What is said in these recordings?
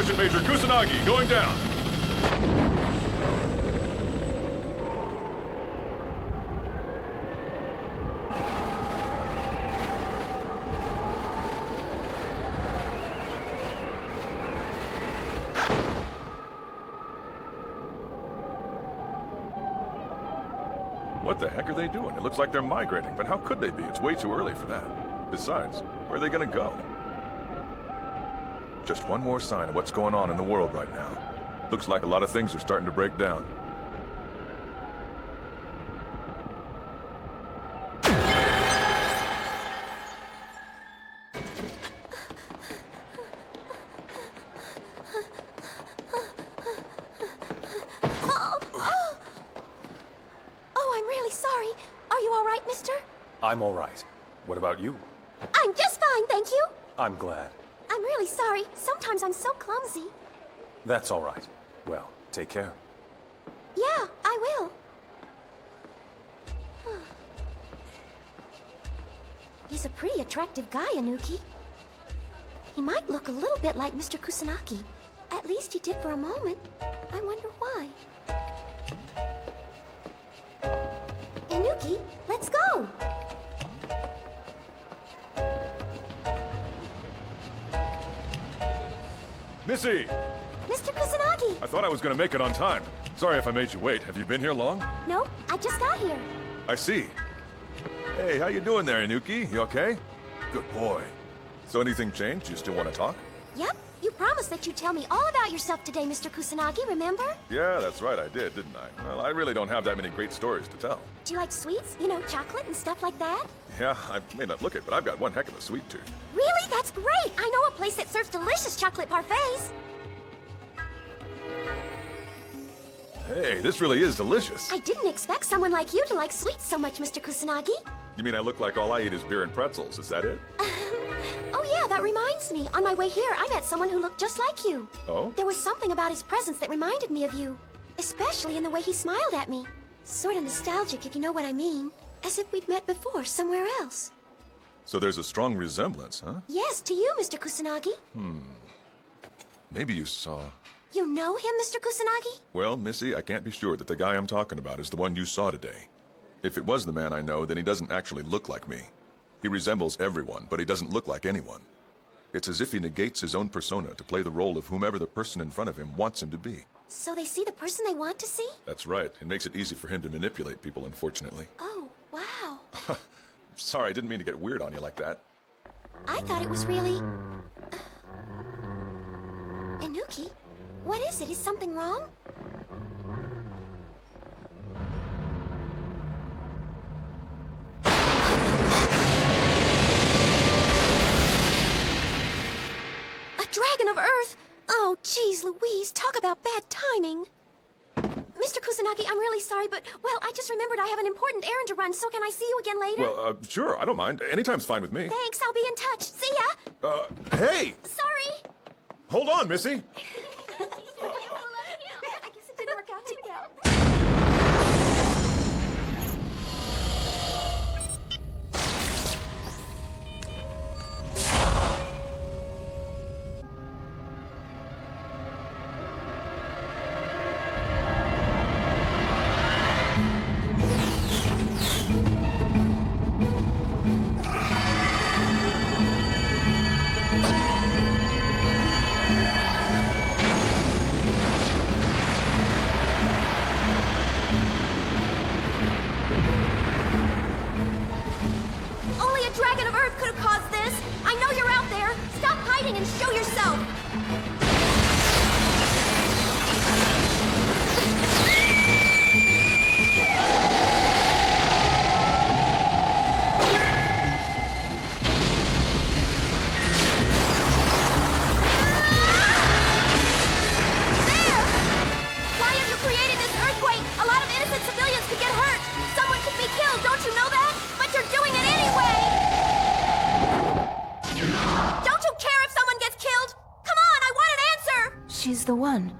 Sergeant Major Kusanagi, going down. What the heck are they doing? It looks like they're migrating, but how could they be? It's way too early for that. Besides, where are they gonna go? Just one more sign of what's going on in the world right now. Looks like a lot of things are starting to break down. I'm all right. What about you? I'm just fine, thank you. I'm glad. I'm really sorry. Sometimes I'm so clumsy. That's all right. Well, take care. Yeah, I will. He's a pretty attractive guy, Anuki. He might look a little bit like Mr. Kusanagi. At least he did for a moment. I wonder why. Anuki, let's go! Missy! Mr. Kusanagi! I thought I was gonna make it on time. Sorry if I made you wait. Have you been here long? No, I just got here. I see. Hey, how you doing there, Inuki? You okay? Good boy. So anything changed? You still want to talk? Yep. You promised that you'd tell me all about yourself today, Mr. Kusanagi, remember? Yeah, that's right, I did, didn't I? Well, I really don't have that many great stories to tell. Do you like sweets? You know, chocolate and stuff like that? Yeah, I may not look it, but I've got one heck of a sweet tooth. Really? That's great! I know a place that serves delicious chocolate parfaits. Hey, this really is delicious. I didn't expect someone like you to like sweets so much, Mr. Kusanagi. You mean I look like all I eat is beer and pretzels, is that it? Oh yeah, that reminds me. On my way here, I met someone who looked just like you. Oh? There was something about his presence that reminded me of you. Especially in the way he smiled at me. Sort of nostalgic, if you know what I mean. As if we'd met before, somewhere else. So there's a strong resemblance, huh? Yes, to you, Mr. Kusanagi. Maybe you saw... You know him, Mr. Kusanagi? Well, Missy, I can't be sure that the guy I'm talking about is the one you saw today. If it was the man I know, then he doesn't actually look like me. He resembles everyone, but he doesn't look like anyone. It's as if he negates his own persona to play the role of whomever the person in front of him wants him to be. So they see the person they want to see? That's right. It makes it easy for him to manipulate people, unfortunately. Oh, wow. Sorry, I didn't mean to get weird on you like that. I thought it was really... Inuki, what is it? Is something wrong? Dragon of Earth! Oh, geez, Louise, talk about bad timing. Mr. Kusanagi, I'm really sorry, but, well, I just remembered I have an important errand to run, so can I see you again later? Well, sure, I don't mind. Anytime's fine with me. Thanks, I'll be in touch. See ya! Hey! Sorry! Hold on, Missy! I guess it didn't work out too well. Only a dragon of Earth could have caused this. I know you're out there. Stop hiding and show yourself. There! Why have you created this earthquake? A lot of innocent civilians could get hurt. Someone could be killed, don't you know that? But you're doing it anyway! Don't you care if someone gets killed? Come on, I want an answer! She's the one.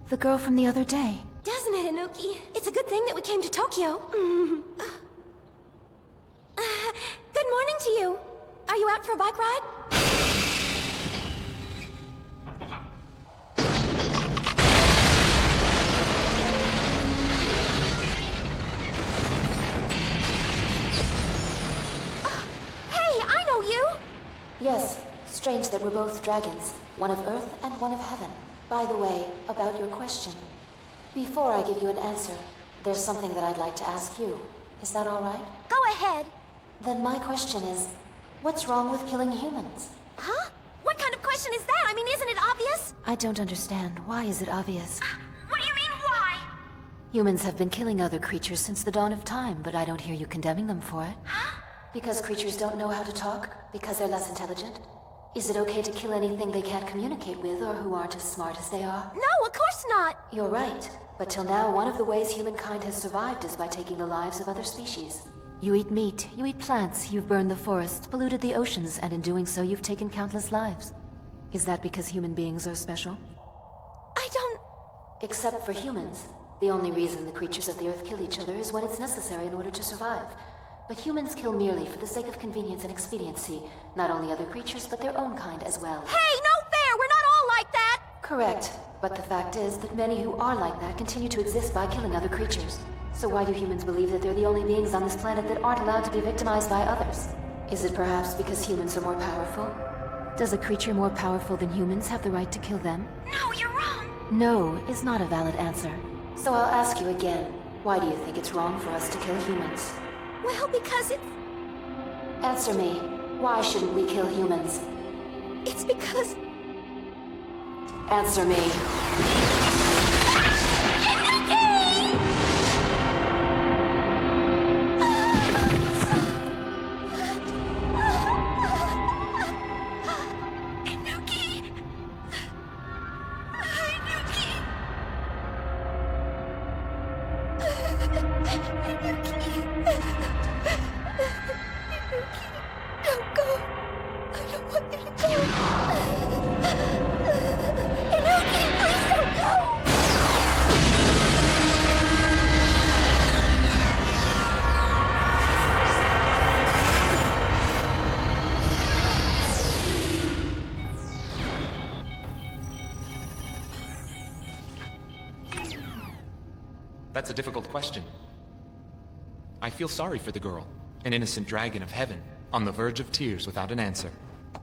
The girl from the other day. Doesn't it, Inuki? It's a good thing that we came to Tokyo. Good morning to you. Are you out for a bike ride? Yes, strange that we're both dragons. One of Earth and one of Heaven. By the way, about your question. Before I give you an answer, there's something that I'd like to ask you. Is that all right? Go ahead. Then my question is, what's wrong with killing humans? Huh? What kind of question is that? I mean, isn't it obvious? I don't understand. Why is it obvious? What do you mean, why? Humans have been killing other creatures since the dawn of time, but I don't hear you condemning them for it. Huh? Because creatures don't know how to talk? Because they're less intelligent? Is it okay to kill anything they can't communicate with or who aren't as smart as they are? No, of course not. You're right. But till now, one of the ways humankind has survived is by taking the lives of other species. You eat meat, you eat plants, you've burned the forests, polluted the oceans, and in doing so, you've taken countless lives. Is that because human beings are special? I don't... Except for humans. The only reason the creatures of the Earth kill each other is when it's necessary in order to survive. But humans kill merely for the sake of convenience and expediency, not only other creatures, but their own kind as well. Hey, no fair! We're not all like that! Correct. But the fact is that many who are like that continue to exist by killing other creatures. So why do humans believe that they're the only beings on this planet that aren't allowed to be victimized by others? Is it perhaps because humans are more powerful? Does a creature more powerful than humans have the right to kill them? No, you're wrong. No is not a valid answer. So I'll ask you again. Why do you think it's wrong for us to kill humans? Well, because it's... Answer me. Why shouldn't we kill humans? It's because... Answer me. Don't go. I don't want you to go. Inuki, please don't go. That's a difficult question. I feel sorry for the girl, an innocent dragon of heaven, on the verge of tears without an answer.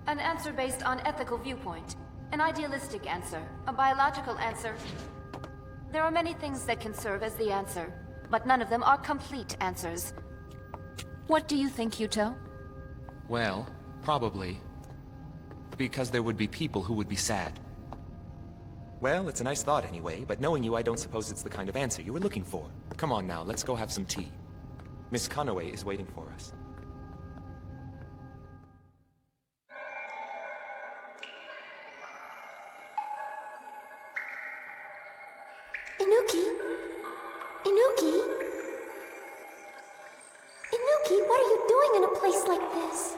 An answer based on ethical viewpoint. An idealistic answer. A biological answer. There are many things that can serve as the answer, but none of them are complete answers. What do you think, Yuto? Well, probably. Because there would be people who would be sad. Well, it's a nice thought anyway, but knowing you, I don't suppose it's the kind of answer you were looking for. Come on now, let's go have some tea. Miss Conaway is waiting for us. Inuki? Inuki? Inuki, what are you doing in a place like this?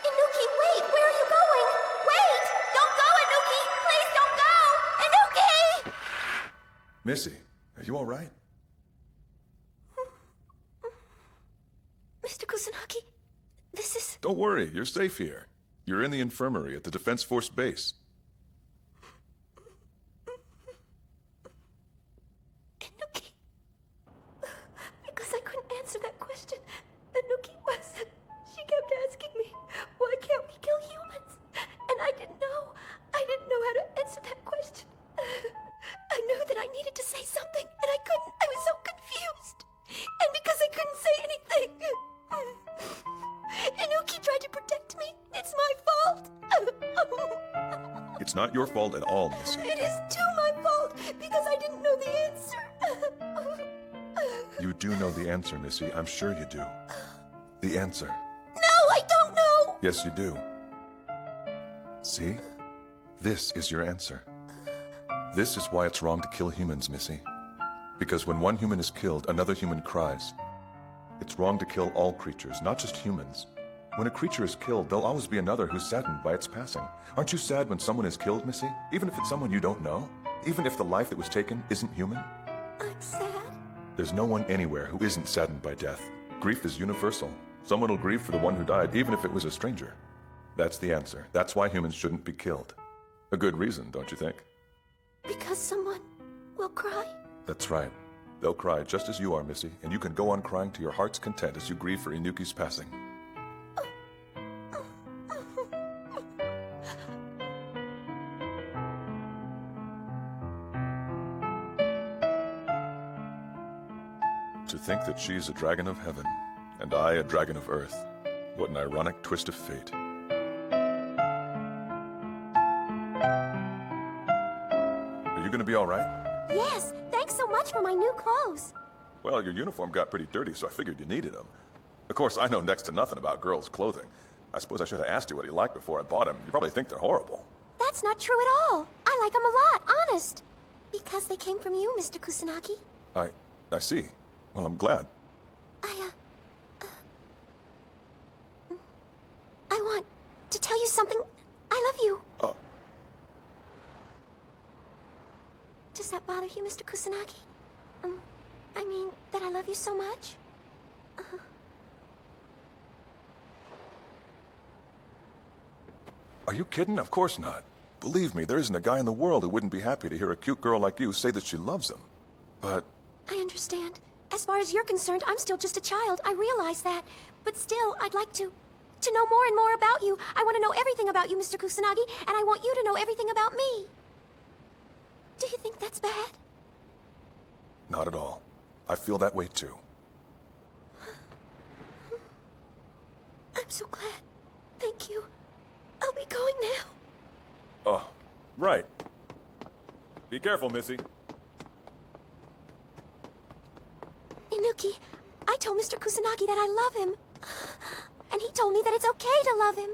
Inuki, wait! Where are you going? Wait! Don't go, Inuki! Please don't go! Inuki! Missy, are you all right? Mr. Kusanagi, this is... Don't worry, you're safe here. You're in the infirmary at the Defense Force base. Inuki. Because I couldn't answer that question. Inuki was... She kept asking me, why can't we kill humans? And I didn't know. I didn't know how to answer that question. I knew that I needed to say something, and I couldn't. I was so confused. And because I couldn't say anything... Inuki tried to protect me. It's my fault. It's not your fault at all, Missy. It is too my fault because I didn't know the answer. You do know the answer, Missy. I'm sure you do. The answer. No, I don't know. Yes, you do. See? This is your answer. This is why it's wrong to kill humans, Missy. Because when one human is killed, another human cries. It's wrong to kill all creatures, not just humans. When a creature is killed, there'll always be another who's saddened by its passing. Aren't you sad when someone is killed, Missy? Even if it's someone you don't know? Even if the life that was taken isn't human? I'm sad. There's no one anywhere who isn't saddened by death. Grief is universal. Someone will grieve for the one who died, even if it was a stranger. That's the answer. That's why humans shouldn't be killed. A good reason, don't you think? Because someone will cry? That's right. They'll cry just as you are, Missy, and you can go on crying to your heart's content as you grieve for Inuki's passing. But she's a dragon of heaven, and I a dragon of earth. What an ironic twist of fate. Are you gonna be all right? Yes, thanks so much for my new clothes. Well, your uniform got pretty dirty, so I figured you needed them. Of course, I know next to nothing about girls' clothing. I suppose I should have asked you what you liked before I bought them. You probably think they're horrible. That's not true at all. I like them a lot, honest. Because they came from you, Mr. Kusanagi. I see. Well, I'm glad. I want to tell you something. I love you. Does that bother you, Mr. Kusanagi? I mean, that I love you so much? Are you kidding? Of course not. Believe me, there isn't a guy in the world who wouldn't be happy to hear a cute girl like you say that she loves him. But... I understand. As far as you're concerned, I'm still just a child. I realize that. But still, I'd like to know more and more about you. I want to know everything about you, Mr. Kusanagi, and I want you to know everything about me. Do you think that's bad? not at all. I feel that way too. I'm so glad. Thank you. I'll be going now. Oh, right. Be careful, Missy. Inuki, I told Mr. Kusanagi that I love him. And he told me that it's okay to love him.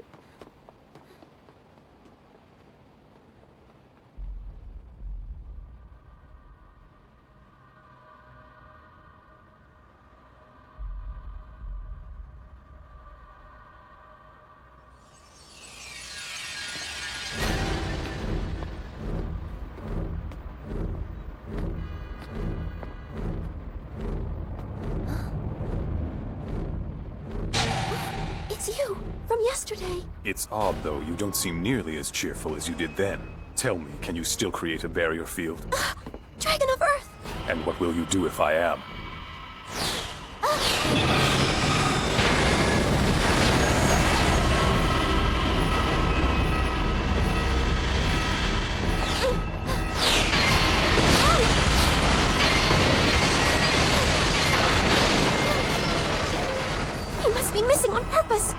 It's you, from yesterday. It's odd, though. You don't seem nearly as cheerful as you did then. Tell me, can you still create a barrier field? Dragon of Earth! And what will you do if I am? He must be missing on purpose.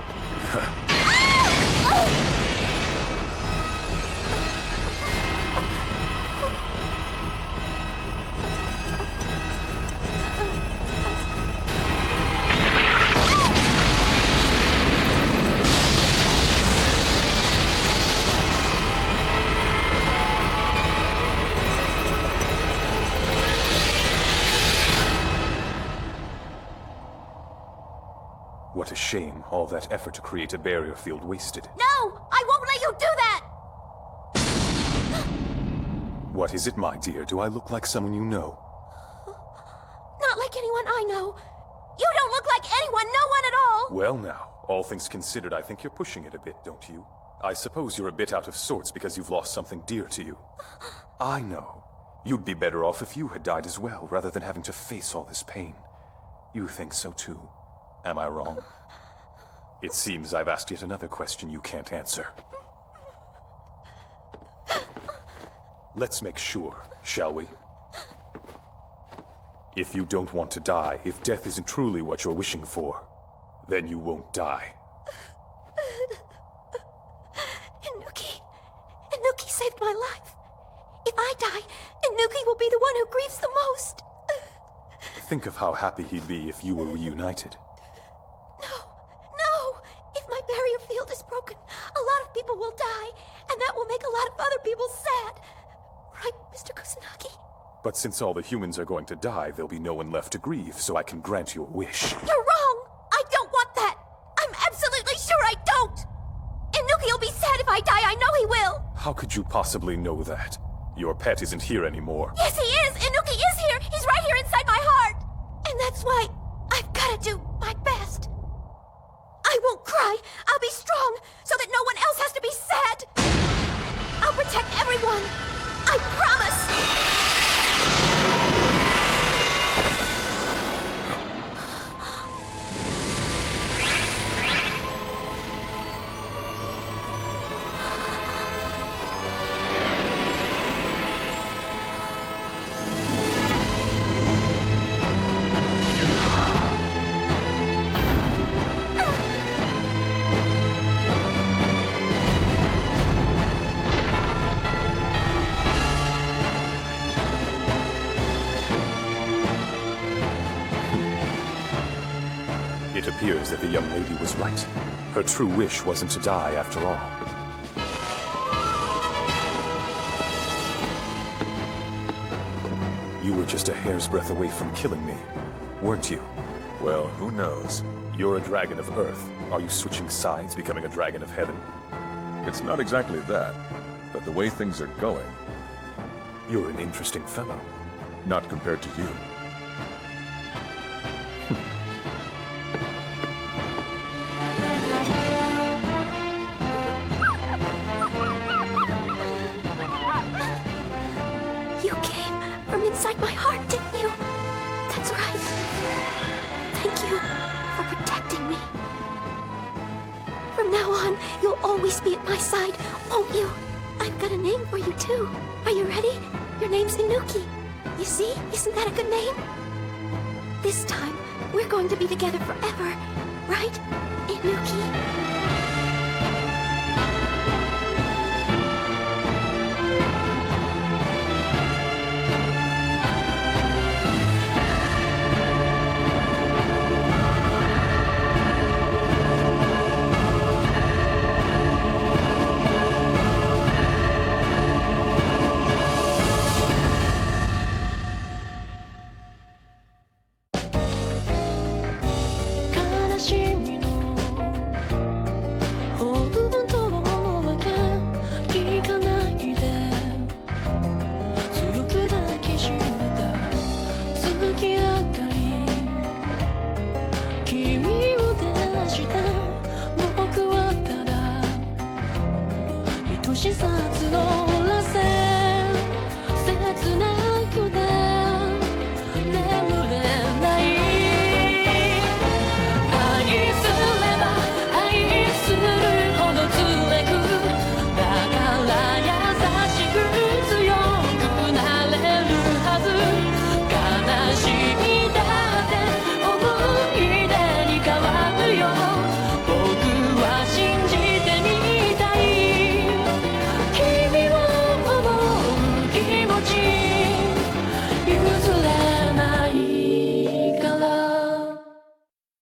What a shame, all that effort to create a barrier field wasted. No! I won't let you do that! What is it, my dear? Do I look like someone you know? Not like anyone I know. You don't look like anyone, no one at all! Well now, all things considered, I think you're pushing it a bit, don't you? I suppose you're a bit out of sorts because you've lost something dear to you. I know. You'd be better off if you had died as well, rather than having to face all this pain. You think so too. Am I wrong? It seems I've asked yet another question you can't answer. Let's make sure, shall we? If you don't want to die, if death isn't truly what you're wishing for, then you won't die. Inuki saved my life. If I die, Inuki will be the one who grieves the most. Think of how happy he'd be if you were reunited. No! If my barrier field is broken, a lot of people will die, and that will make a lot of other people sad. Right, Mr. Kusanagi? But since all the humans are going to die, there'll be no one left to grieve, so I can grant you a wish. You're wrong! I don't want that! I'm absolutely sure I don't! Inuki will be sad if I die, I know he will! How could you possibly know that? Your pet isn't here anymore. Yes, he is! Inuki is here! He's right here inside my heart! And that's why I've gotta do my best. I won't cry. I'll be strong, so that no one else has to be sad. I'll protect everyone. I promise. It appears that the young lady was right. Her true wish wasn't to die after all. You were just a hair's breadth away from killing me, weren't you? Well, who knows? You're a dragon of Earth. Are you switching sides, becoming a dragon of Heaven? It's not exactly that, but the way things are going, You're an interesting fellow. not compared to you. You came from inside my heart, didn't you? That's right. Thank you for protecting me. From now on, you'll always be at my side, won't you? I've got a name for you, too. Are you ready? Your name's Inuki. You see? Isn't that a good name? This time, we're going to be together forever, right, Inuki? She starts alone.